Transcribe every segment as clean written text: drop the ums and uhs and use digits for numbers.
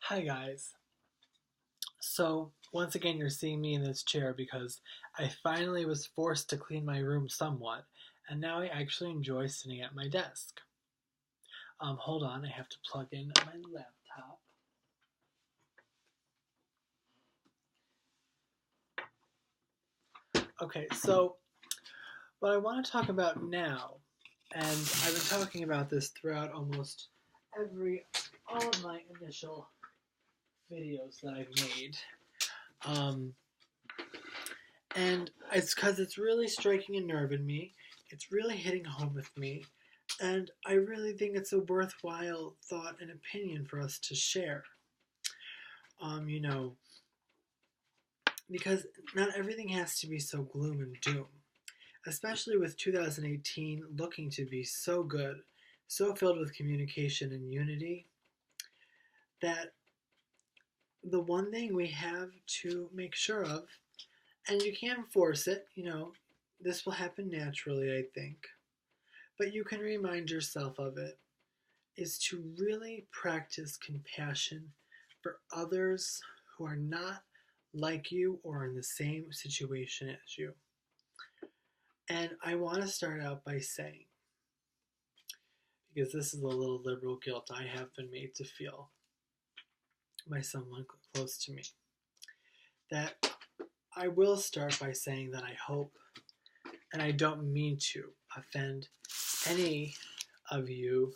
Hi guys. So once again you're seeing me in this chair because I finally was forced to clean my room somewhat, and now I actually enjoy sitting at my desk. Hold on, I have to plug in my laptop. Okay, so what I want to talk about now, and I've been talking about this throughout almost all of my initial videos that I've made. Um, And it's because it's really striking a nerve in me. It's really hitting home with me. And I really think it's a worthwhile thought and opinion for us to share. Um, you know, because not everything has to be so gloom and doom. Especially with 2018 looking to be so good, so filled with communication and unity, that the one thing we have to make sure of, and you can't force it, this will happen naturally, I think, but you can remind yourself of it, is to really practice compassion for others who are not like you or in the same situation as you. And I want to start out by saying, because this is a little liberal guilt I have been made to feel by someone close to me, that I will start by saying that I hope, and I don't mean to offend any of you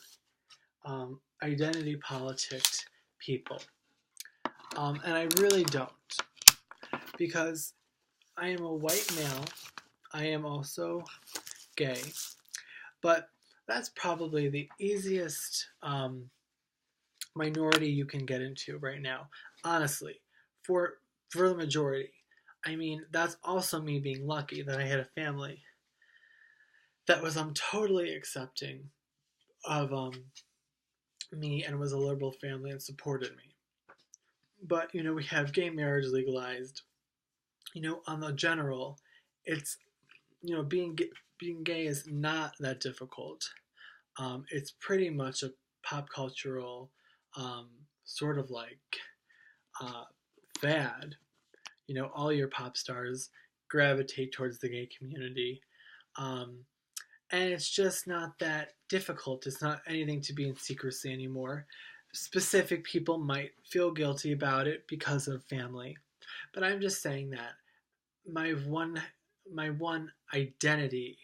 identity politics people. And I really don't, because I am a white male. I am also gay, but that's probably the easiest minority you can get into right now, honestly, for the majority. I mean, that's also me being lucky that I had a family that was totally accepting of me and was a liberal family and supported me. But we have gay marriage legalized. On the general, it's being gay is not that difficult. It's pretty much a pop cultural um, sort of like uh, fad. All your pop stars gravitate towards the gay community. Um, and it's just not that difficult. It's not anything to be in secrecy anymore. Specific people might feel guilty about it because of family, but I'm just saying that my one identity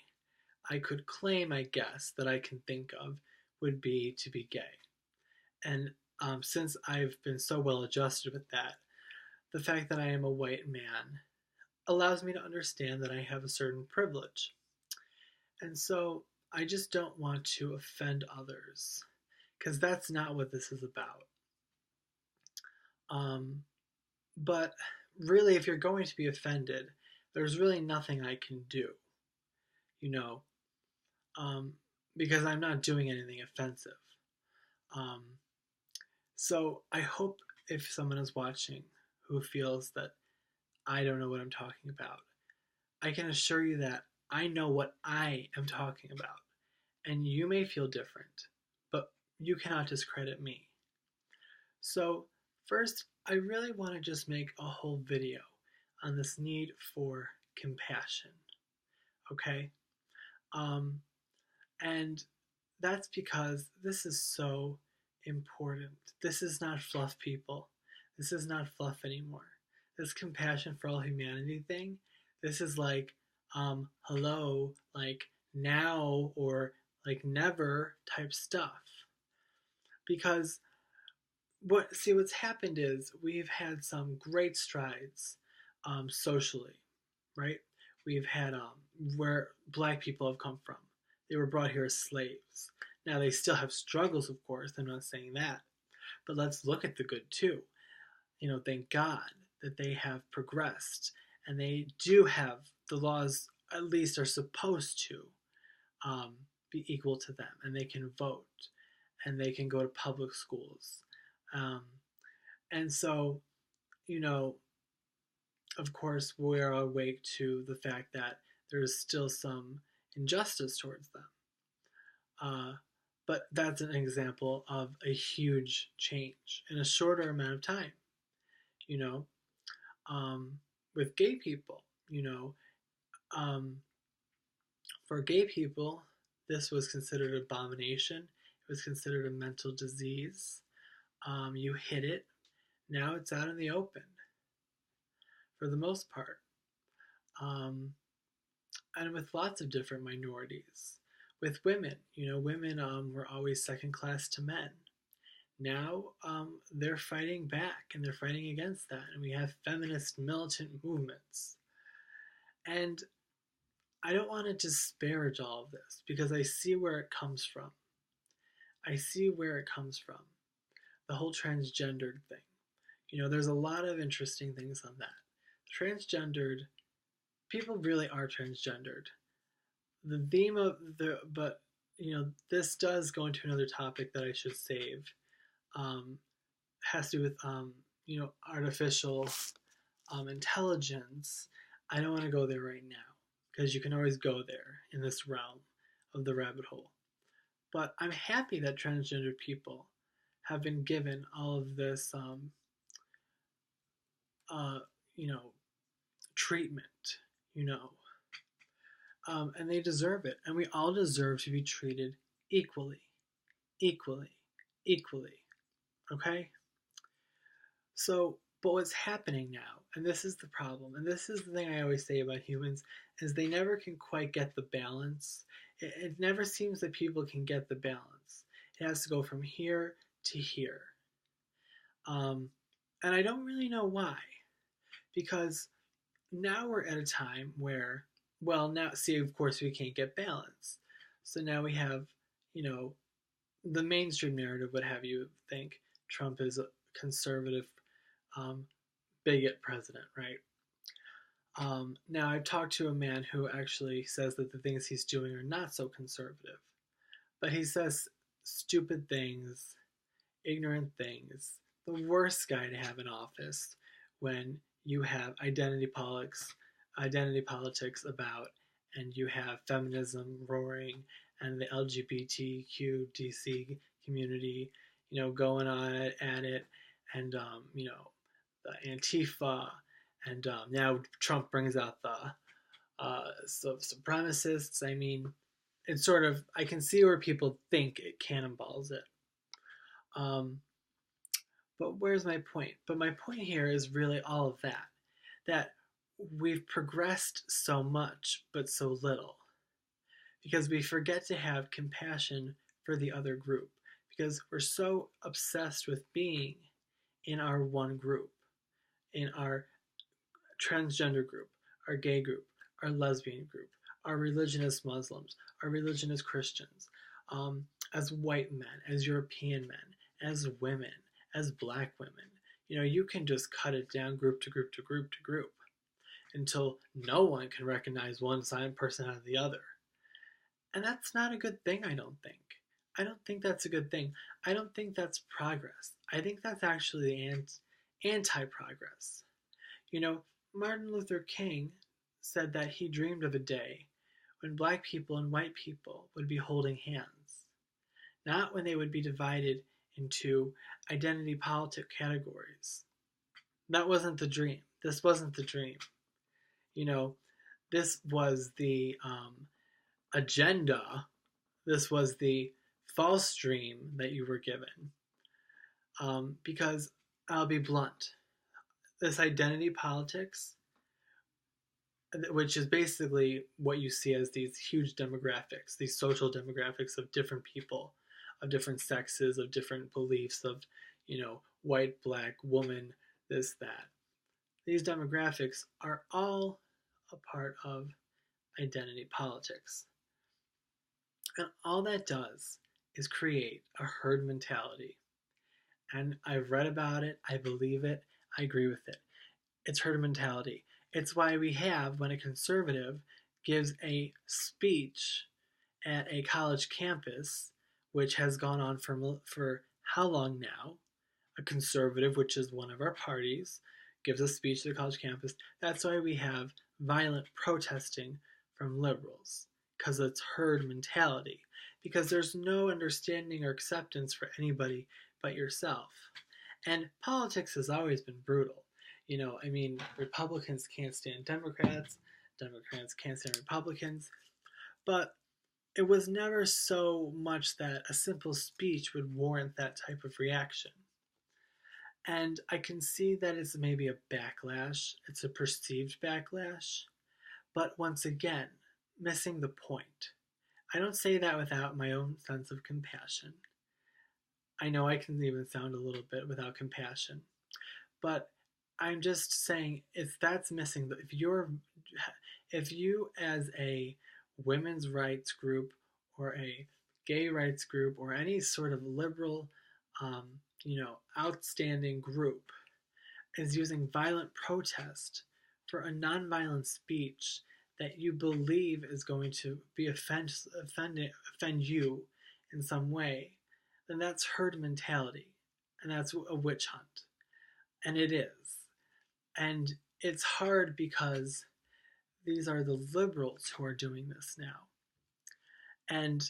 I could claim, I guess, that I can think of would be to be gay. And since I've been so well adjusted with that, the fact that I am a white man allows me to understand that I have a certain privilege. And so I just don't want to offend others, because that's not what this is about. Um, but really, if you're going to be offended, there's really nothing I can do, you know, um, because I'm not doing anything offensive. Um, so I hope if someone is watching who feels that I don't know what I'm talking about, I can assure you that I know what I am talking about. And you may feel different, but you cannot discredit me. So, first, I really want to just make a whole video on this need for compassion, okay? Um, and that's because this is so important. This is not fluff, people. This is not fluff anymore. This compassion for all humanity thing, this is like, hello, like now or like never type stuff. Because what's happened is we've had some great strides socially, right? We've had where black people have come from. They were brought here as slaves. Now they still have struggles, of course. I'm not saying that, but let's look at the good too. Thank God that they have progressed and they do have the laws. At least are supposed to um, be equal to them, and they can vote, and they can go to public schools. Um, and so, you know, of course, we are awake to the fact that there's still some injustice towards them. Uh, But that's an example of a huge change in a shorter amount of time. You know, um, with gay people, um, for gay people, this was considered an abomination. It was considered a mental disease. You hid it. Now it's out in the open for the most part. Um, and with lots of different minorities. With women, women were always second class to men. Now they're fighting back and they're fighting against that. And we have feminist militant movements. And I don't want to disparage all of this because I see where it comes from. I see where it comes from. The whole transgendered thing. There's a lot of interesting things on that. Transgendered people really are transgendered. The theme of but this does go into another topic that I should save. Um, has to do with artificial intelligence. I don't want to go there right now because you can always go there in this realm of the rabbit hole. But I'm happy that transgender people have been given all of this, uh, you know, treatment, you know, and they deserve it. And we all deserve to be treated equally, equally, equally. Okay? So, but what's happening now, and this is the problem, and this is the thing I always say about humans, is they never can quite get the balance. It never seems that people can get the balance. It has to go from here to here. And I don't really know why. Because now we're at a time where, well, now, see, of course, we can't get balance. So now we have, the mainstream narrative would have you think Trump is a conservative, bigot president, right? Now, I've talked to a man who actually says that the things he's doing are not so conservative, but he says stupid things, ignorant things, the worst guy to have in office when you have identity politics about, and you have feminism roaring, and the LGBTQ DC community, going on at it, and the Antifa, and now Trump brings out the supremacists. I mean, it's sort of, I can see where people think it cannonballs it. But where's my point? But my point here is really all of that we've progressed so much, but so little. Because we forget to have compassion for the other group. Because we're so obsessed with being in our one group, in our transgender group, our gay group, our lesbian group, our religionist Muslims, our religionist Christians, as white men, as European men, as women, as black women. You can just cut it down group to group to group to group until no one can recognize one person out of the other. And that's not a good thing, I don't think. I don't think that's a good thing. I don't think that's progress. I think that's actually anti-progress. Martin Luther King said that he dreamed of a day when black people and white people would be holding hands, not when they would be divided into identity politic categories. That wasn't the dream. This wasn't the dream. This was the agenda. This was the false dream that you were given. Because I'll be blunt. This identity politics, which is basically what you see as these huge demographics, these social demographics of different people, of different sexes, of different beliefs, of, white, black, woman, this, that. These demographics are all a part of identity politics. And all that does is create a herd mentality. And I've read about it, I believe it, I agree with it. It's herd mentality. It's why we have, when a conservative gives a speech at a college campus, which has gone on for how long now? A conservative, which is one of our parties, gives a speech to the college campus. That's why we have violent protesting from liberals, because it's herd mentality. because there's no understanding or acceptance for anybody but yourself. And politics has always been brutal. I mean, Republicans can't stand Democrats, Democrats can't stand Republicans, but it was never so much that a simple speech would warrant that type of reaction. And I can see that it's maybe a backlash, it's a perceived backlash, but once again, missing the point. I don't say that without my own sense of compassion. I know I can even sound a little bit without compassion, but I'm just saying if that's missing, if you as a women's rights group or a gay rights group or any sort of liberal, outstanding group is using violent protest for a nonviolent speech that you believe is going to offend you in some way, then that's herd mentality, and that's a witch hunt, and it is. And it's hard because these are the liberals who are doing this now. And,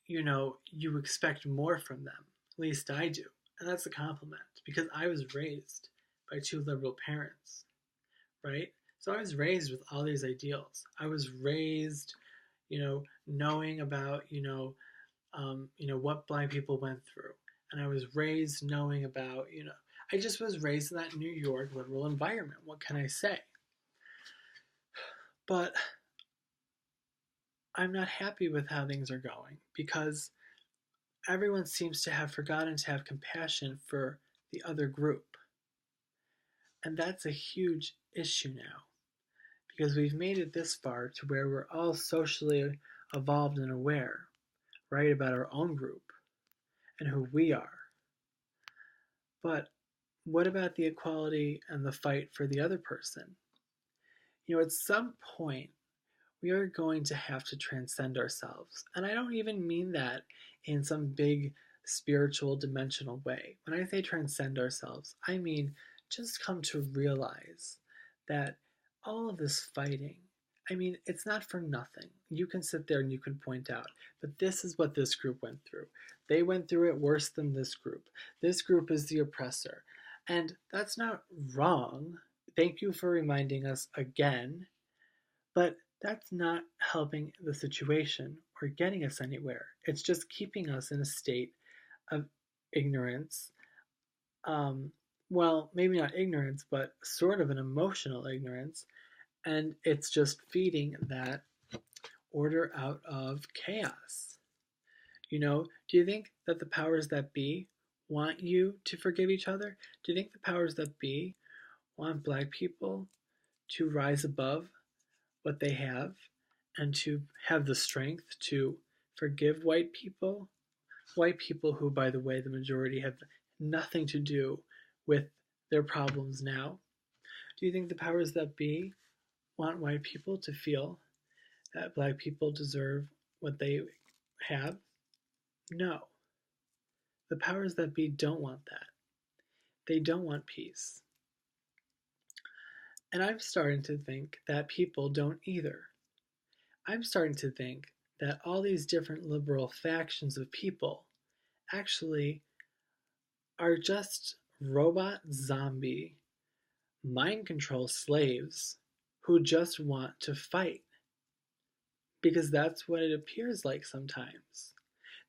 you expect more from them. At least I do. And that's a compliment because I was raised by two liberal parents, right? So I was raised with all these ideals. I was raised, knowing about, what Black people went through. And I was raised knowing about, I just was raised in that New York liberal environment. What can I say? But I'm not happy with how things are going because everyone seems to have forgotten to have compassion for the other group. And that's a huge issue now because we've made it this far to where we're all socially evolved and aware, right, about our own group and who we are. But what about the equality and the fight for the other person? At some point, we are going to have to transcend ourselves. And I don't even mean that in some big spiritual dimensional way. When I say transcend ourselves, I mean just come to realize that all of this fighting, I mean, it's not for nothing. You can sit there and you can point out, but this is what this group went through. They went through it worse than this group. This group is the oppressor. And that's not wrong. Thank you for reminding us again. But that's not helping the situation or getting us anywhere. It's just keeping us in a state of ignorance. Well, maybe not ignorance, but sort of an emotional ignorance. And it's just feeding that order out of chaos. Do you think that the powers that be want you to forgive each other? Do you think the powers that be want Black people to rise above what they have and to have the strength to forgive white people who, by the way, the majority have nothing to do with their problems now? Do you think the powers that be want white people to feel that Black people deserve what they have? No. The powers that be don't want that. They don't want peace. And I'm starting to think that people don't either. I'm starting to think that all these different liberal factions of people actually are just robot zombie mind control slaves who just want to fight. Because that's what it appears like sometimes.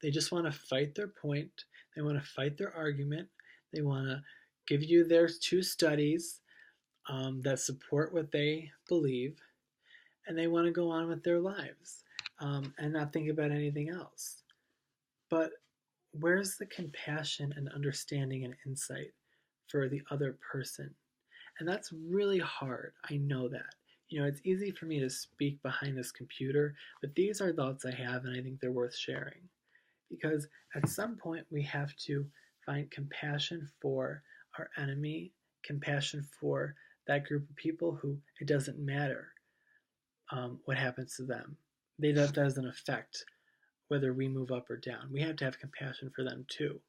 They just want to fight their point, they want to fight their argument, they want to give you their two studies that support what they believe, and they want to go on with their lives and not think about anything else. But where's the compassion and understanding and insight for the other person? And that's really hard. I know that. It's easy for me to speak behind this computer, but these are thoughts I have, and I think they're worth sharing. Because at some point, we have to find compassion for our enemy, compassion for that group of people who it doesn't matter what happens to them. That doesn't affect whether we move up or down. We have to have compassion for them too.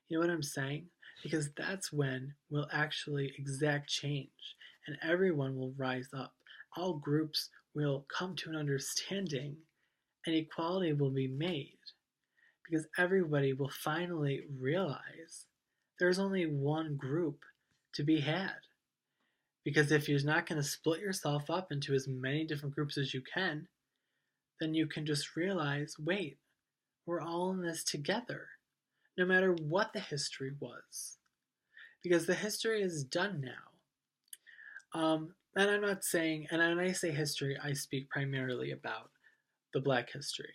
You know what I'm saying? Because that's when we'll actually exact change and everyone will rise up. All groups will come to an understanding and equality will be made because everybody will finally realize there's only one group to be had. Because if you're not going to split yourself up into as many different groups as you can, then you can just realize, wait, we're all in this together, no matter what the history was. Because the history is done now. And I'm not saying, and when I say history, I speak primarily about the Black history.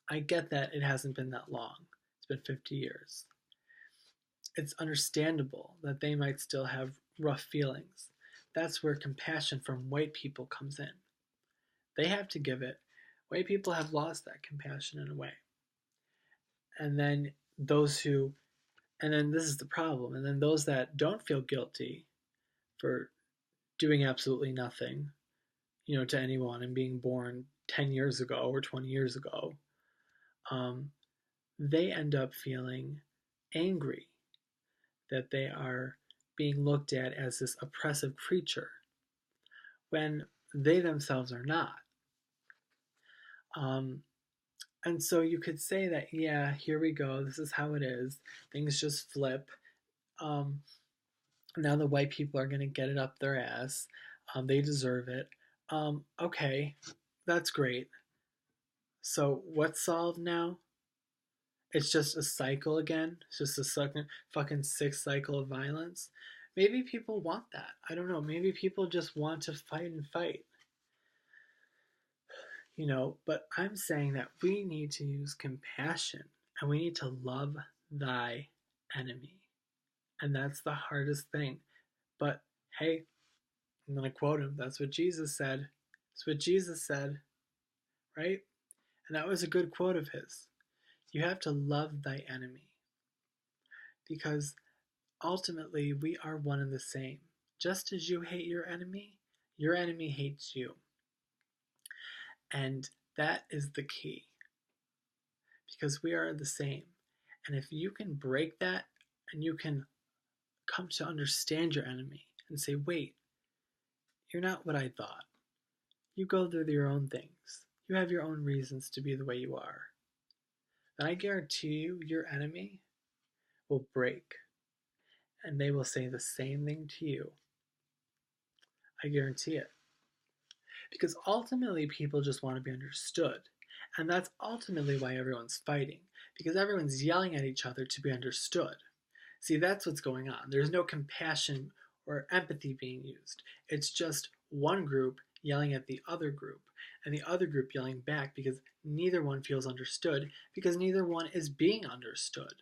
I get that it hasn't been that long. It's been 50 years. It's understandable that they might still have rough feelings. That's where compassion from white people comes in. They have to give it. White people have lost that compassion in a way. And then this is the problem. And then those that don't feel guilty for doing absolutely nothing, to anyone and being born 10 years ago or 20 years ago, they end up feeling angry that they are being looked at as this oppressive creature when they themselves are not. And so you could say that, yeah, here we go. This is how it is. Things just flip. Now the white people are going to get it up their ass. They deserve it. Okay, that's great. So what's solved now? It's just a cycle again. It's just a fucking sixth cycle of violence. Maybe people want that. I don't know. Maybe people just want to fight and fight. But I'm saying that we need to use compassion and we need to love thy enemy. And that's the hardest thing. But hey, I'm going to quote him. That's what Jesus said. That's what Jesus said, right? And that was a good quote of his. You have to love thy enemy because ultimately we are one and the same. Just as you hate your enemy hates you. And that is the key because we are the same. And if you can break that and you can come to understand your enemy and say, wait, you're not what I thought. You go through your own things. You have your own reasons to be the way you are. Then I guarantee you, your enemy will break and they will say the same thing to you. I guarantee it. Because ultimately, people just want to be understood. And that's ultimately why everyone's fighting. Because everyone's yelling at each other to be understood. See, that's what's going on. There's no compassion or empathy being used. It's just one group yelling at the other group, and the other group yelling back because neither one feels understood, because neither one is being understood,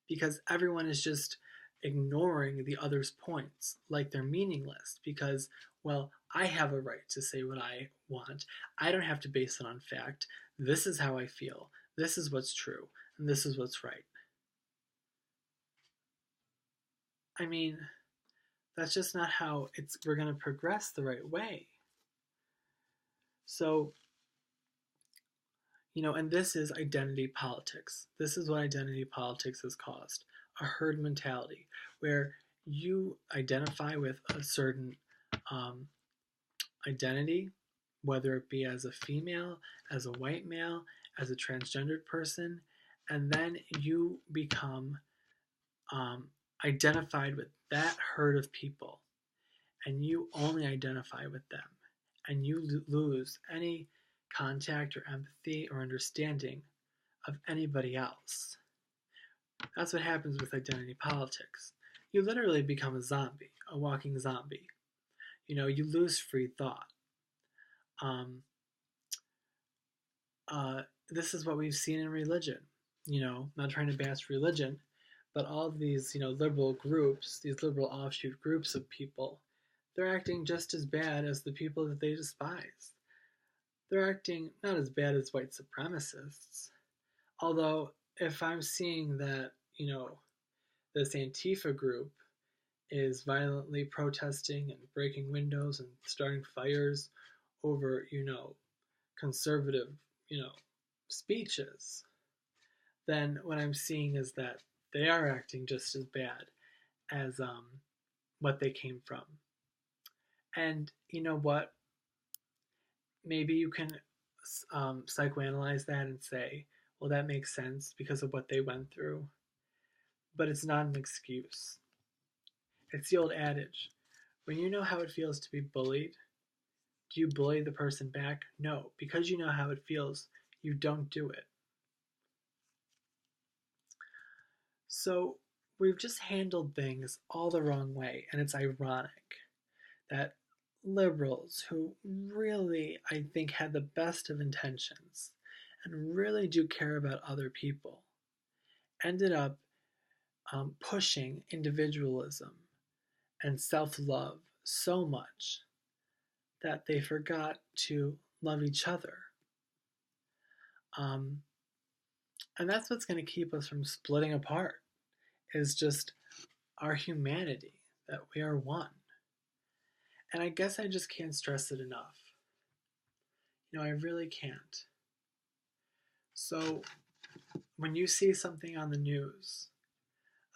because everyone is just ignoring the other's points like they're meaningless because, well, I have a right to say what I want. I don't have to base it on fact. This is how I feel. This is what's true, and this is what's right. I mean, that's just not how we're going to progress the right way. So, and this is identity politics. This is what identity politics has caused. A herd mentality where you identify with a certain identity, whether it be as a female, as a white male, as a transgendered person, and then you become identified with that herd of people, and you only identify with them, and you lose any contact or empathy or understanding of anybody else. That's what happens with identity politics. You literally become a zombie, a walking zombie. You lose free thought. This is what we've seen in religion. Not trying to bash religion, but all of these, liberal groups, these liberal offshoot groups of people, they're acting just as bad as the people that they despise. They're acting not as bad as white supremacists. Although, if I'm seeing that, this Antifa group is violently protesting and breaking windows and starting fires over, conservative, speeches, then what I'm seeing is that they are acting just as bad as what they came from. And you know what? Maybe you can psychoanalyze that and say, well, that makes sense because of what they went through. But it's not an excuse. It's the old adage, when you know how it feels to be bullied, do you bully the person back? No, because you know how it feels, you don't do it. So we've just handled things all the wrong way, and it's ironic that liberals who really, I think, had the best of intentions and really do care about other people ended up pushing individualism and self love so much that they forgot to love each other. Um, and that's what's going to keep us from splitting apart, is just our humanity, that we are one. And I guess I just can't stress it enough. I really can't. So when you see something on the news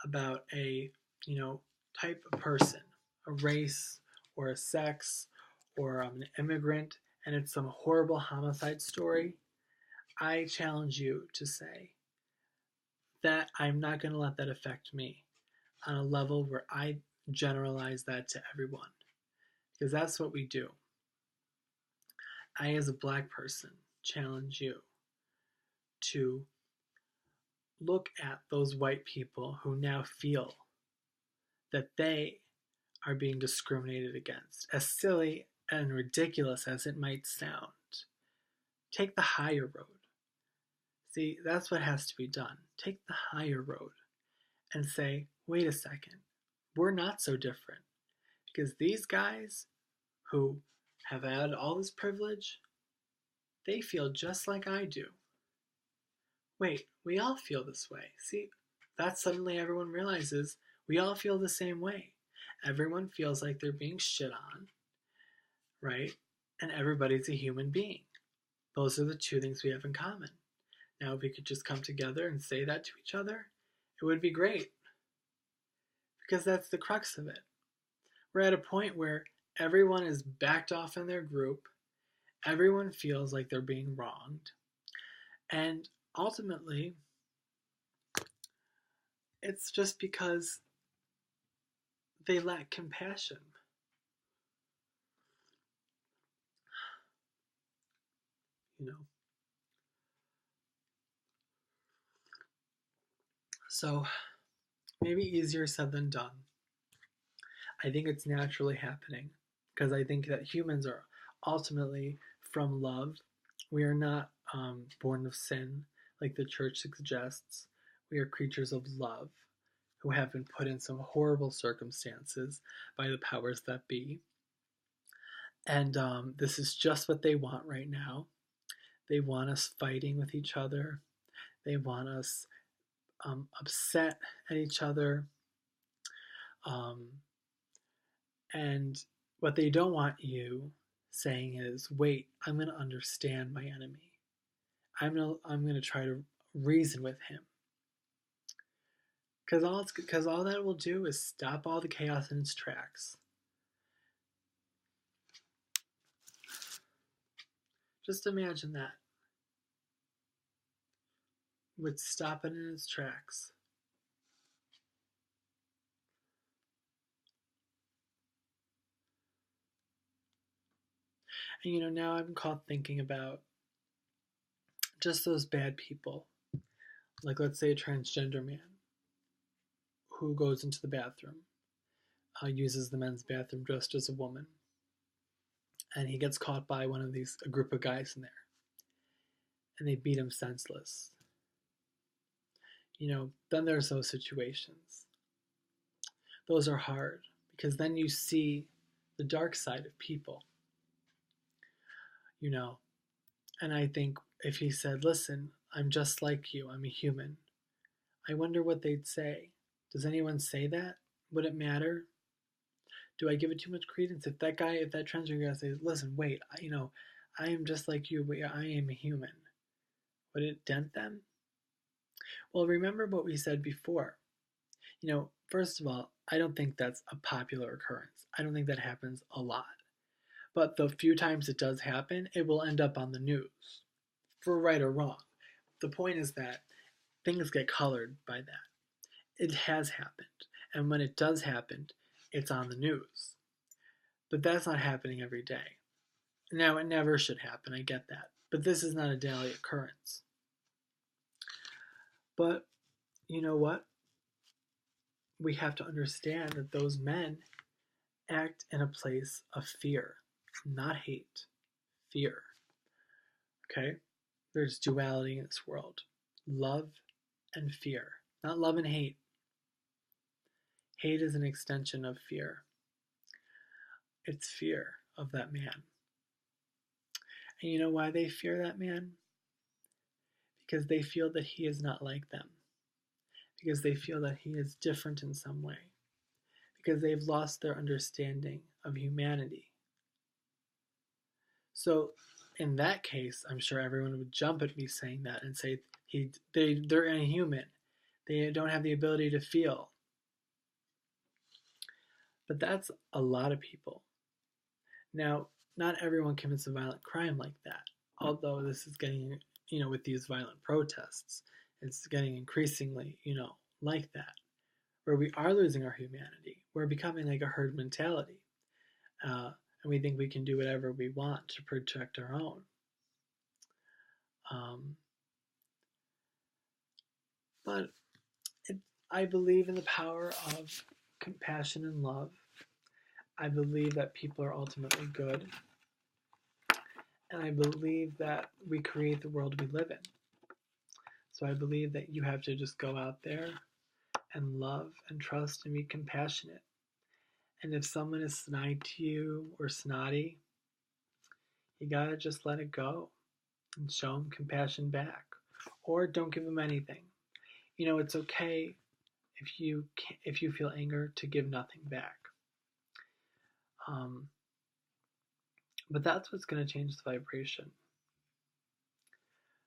about a, type of person, a race or a sex or an immigrant, and it's some horrible homicide story, I challenge you to say that I'm not going to let that affect me on a level where I generalize that to everyone, because that's what we do. I, as a black person, challenge you to look at those white people who now feel that they are being discriminated against, as silly and ridiculous as it might sound. Take the higher road. See, that's what has to be done. Take the higher road and say, wait a second, we're not so different. Because these guys who have had all this privilege, they feel just like I do. Wait, we all feel this way. See, that suddenly everyone realizes we all feel the same way. Everyone feels like they're being shit on, right? And everybody's a human being. Those are the two things we have in common. Now, if we could just come together and say that to each other, it would be great. Because that's the crux of it. We're at a point where everyone is backed off in their group, everyone feels like they're being wronged, and ultimately, it's just because they lack compassion. You know. So maybe easier said than done. I think it's naturally happening because I think that humans are ultimately from love. We are not born of sin like the church suggests. We are creatures of love who have been put in some horrible circumstances by the powers that be. And this is just what they want right now. They want us fighting with each other. They want us upset at each other. Um, and what they don't want you saying is, wait, I'm going to understand my enemy. I'm going to try to reason with him. Because all that will do is stop all the chaos in its tracks. Just imagine that. Would stop it in its tracks. And now I'm caught thinking about just those bad people. Like, let's say a transgender man who goes into the bathroom, uses the men's bathroom dressed as a woman, and he gets caught by a group of guys in there, and they beat him senseless. Then there's those situations. Those are hard because then you see the dark side of people. And I think if he said, listen, I'm just like you, I'm a human, I wonder what they'd say. Does anyone say that? Would it matter? Do I give it too much credence? If that transgender guy says, listen, wait, I am just like you, but I am a human, would it dent them? Well, remember what we said before. First of all, I don't think that's a popular occurrence. I don't think that happens a lot. But the few times it does happen, it will end up on the news, for right or wrong. The point is that things get colored by that. It has happened. And when it does happen, it's on the news. But that's not happening every day. Now, it never should happen, I get that. But this is not a daily occurrence. But you know what? We have to understand that those men act in a place of fear, not hate, fear. Okay? There's duality in this world, love and fear, not love and hate. Hate is an extension of fear. It's fear of that man. And you know why they fear that man? Because they feel that he is not like them. Because they feel that he is different in some way. Because they've lost their understanding of humanity. So in that case, I'm sure everyone would jump at me saying that and say they're inhuman. They don't have the ability to feel. But that's a lot of people. Now, not everyone commits a violent crime like that. Although this is getting, with these violent protests, it's getting increasingly, like that. Where we are losing our humanity. We're becoming like a herd mentality. And we think we can do whatever we want to protect our own. But I believe in the power of compassion and love. I believe that people are ultimately good. And I believe that we create the world we live in. So I believe that you have to just go out there and love and trust and be compassionate. And if someone is snide to you or snotty, you gotta just let it go and show them compassion back. Or don't give them anything. It's okay if you feel anger to give nothing back. But that's what's going to change the vibration.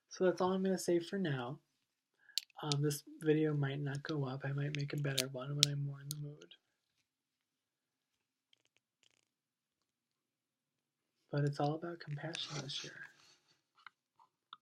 So that's all I'm going to say for now. This video might not go up. I might make a better one when I'm more in the mood. But it's all about compassion this year.